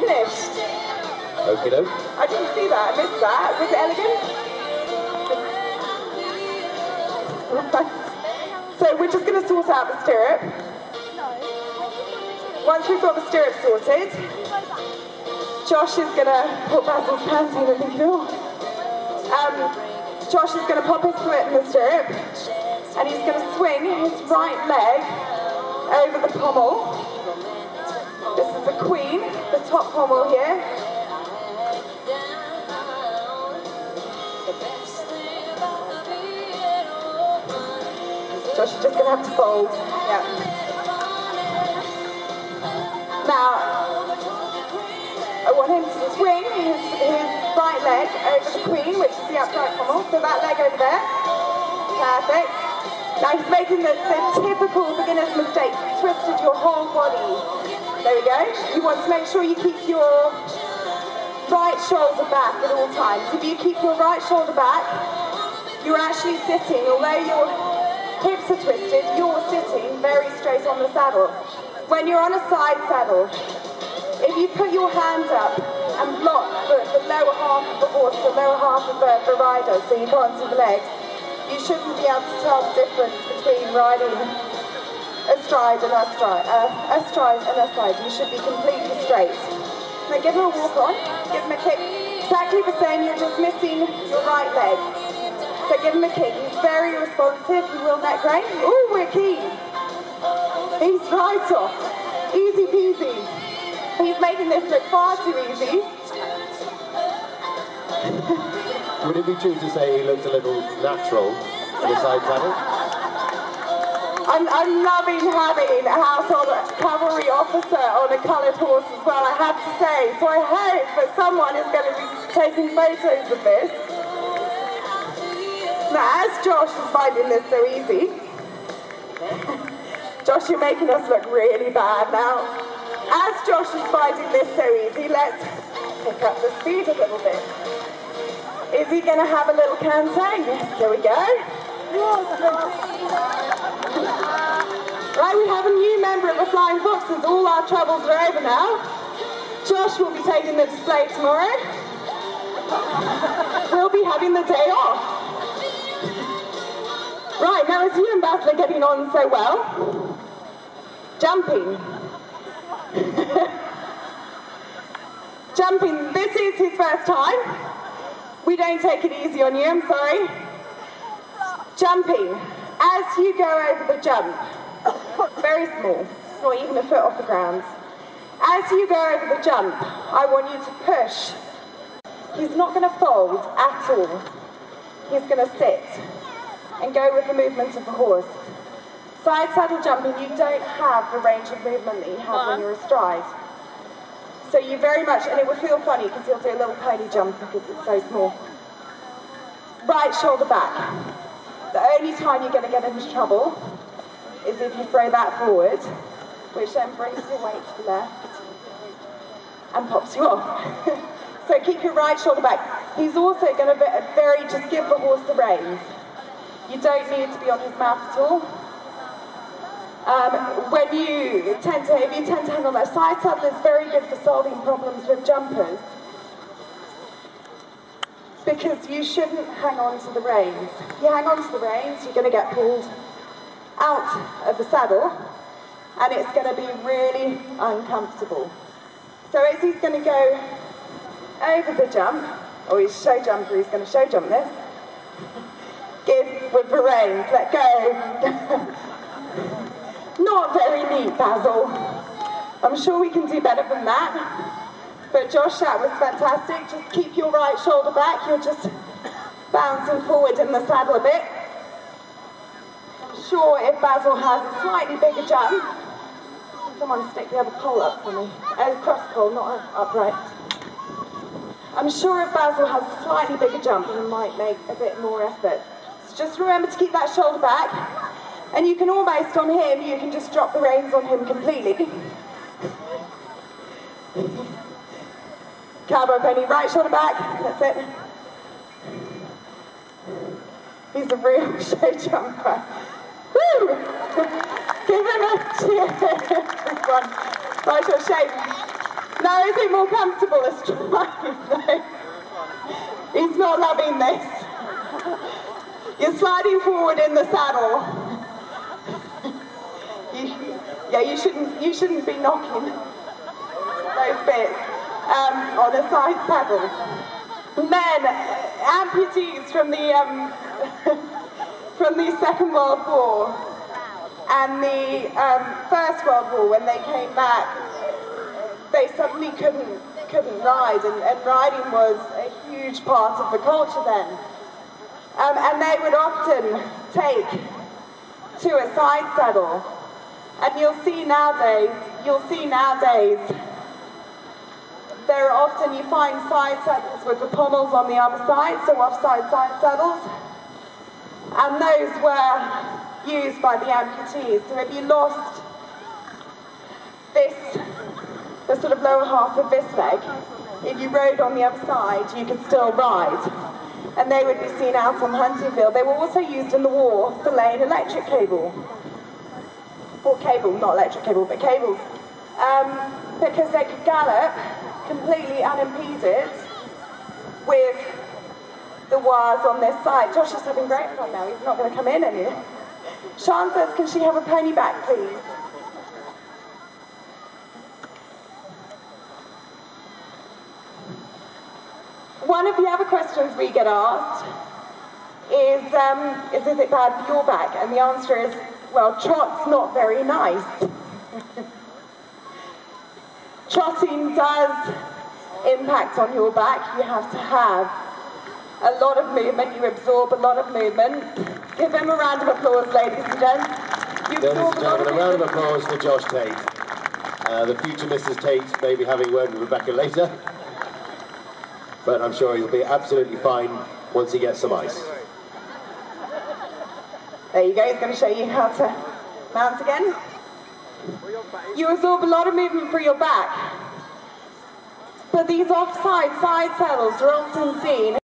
finished. Okie doke. I didn't see that, I missed that. Was it elegant? So we're just going to sort out the stirrup. Once we've got the stirrup sorted, Josh is going to put Basil's pants in, I think you know. Josh is going to pop his foot in the stirrup, and he's going to swing his right leg over the pommel. This is the queen, the top pommel here. Josh is just going to have to fold. Yeah. Now, I want him to swing his right leg over the queen, which is the upright pommel. So that leg over there. Perfect. Now he's making the typical beginner's mistake. You've twisted your whole body. There we go. You want to make sure you keep your right shoulder back at all times. If you keep your right shoulder back, you're actually sitting, although your hips are twisted, you're sitting very straight on the saddle. When you're on a side saddle, if you put your hand up and block the lower half of the horse, the lower half of the rider, so you can't see the legs, you shouldn't be able to tell the difference between riding astride and astride and astride. You should be completely straight. Now give him a walk on, give him a kick. Exactly the same, you're just missing your right leg. So give him a kick. He's very responsive, he will net grain. Ooh, we're keen. He's right off. Easy peasy. He's making this look far too easy. Would it be true to say he looked a little natural in the side saddle? I'm loving having a household cavalry officer on a coloured horse as well, I have to say. So I hope that someone is going to be taking photos of this. Now, as Josh is finding this so easy, Josh, you're making us look really bad now. As Josh is finding this so easy, let's pick up the speed a little bit. Is he going to have a little canter? Yes, there we go. Right, we have a new member of the Flying Foxes. All our troubles are over now. Josh will be taking the display tomorrow. We'll be having the day off. Right, now as you and Basil are getting on so well, jumping. Jumping, this is his first time. We don't take it easy on you, I'm sorry. Jumping, as you go over the jump, very small, not even a foot off the ground. As you go over the jump, I want you to push. He's not going to fold at all. He's going to sit and go with the movement of the horse. Side saddle jumping, you don't have the range of movement that you have when you're astride. So you very much, and it will feel funny because you'll do a little pony jump because it's so small. Right shoulder back. The only time you're going to get into trouble is if you throw that forward, which then brings your weight to the left and pops you off. So keep your right shoulder back. He's also going to just give the horse the reins. You don't need to be on his mouth at all. If you tend to hang on that side saddle, it's very good for solving problems with jumpers. Because you shouldn't hang on to the reins. If you hang on to the reins, you're going to get pulled out of the saddle, and it's going to be really uncomfortable. So as he's going to go over the jump, or he's show jumper, he's going to show jump this. Give with the reins, let go. Not very neat, Basil. I'm sure we can do better than that. But Josh, that was fantastic. Just keep your right shoulder back. You're just bouncing forward in the saddle a bit. I'm sure if Basil has a slightly bigger jump, someone stick the other pole up for me. Cross pole, not upright. I'm sure if Basil has a slightly bigger jump, he might make a bit more effort. So just remember to keep that shoulder back. And you can almost, on him, you can just drop the reins on him completely. Cowboy pony, right shoulder back, that's it. He's a real show jumper. Woo! Give him a cheer, everyone. Right shoulder shape. Now, is it more comfortable as driving? No. He's not loving this. You're sliding forward in the saddle. You shouldn't be knocking those bits on a side saddle. Men, amputees from the Second World War and the First World War, when they came back, they suddenly couldn't ride, and riding was a huge part of the culture then. And they would often take to a side saddle. And you'll see nowadays, there are often, you find side saddles with the pommels on the other side, so offside side saddles. And those were used by the amputees. So if you lost the sort of lower half of this leg, if you rode on the other side, you could still ride. And they would be seen out on the hunting field. They were also used in the war to lay an electric cable. Or cable, not electric cable, but cables. Because they could gallop completely unimpeded with the wires on this side. Josh is having great fun now, he's not going to come in any. Sean says, can she have a pony back, please? One of the other questions we get asked is it bad for your back? And the answer is, well, trot's not very nice. Trotting does impact on your back. You have to have a lot of movement. You absorb a lot of movement. Give him a round of applause, ladies and gents. Ladies and gentlemen, a round of applause for Josh Tate. The future Mrs. Tate may be having a word with Rebecca later, but I'm sure he'll be absolutely fine once he gets some ice. There you go, he's going to show you how to mount again. You absorb a lot of movement through your back. But these offside side saddles are often seen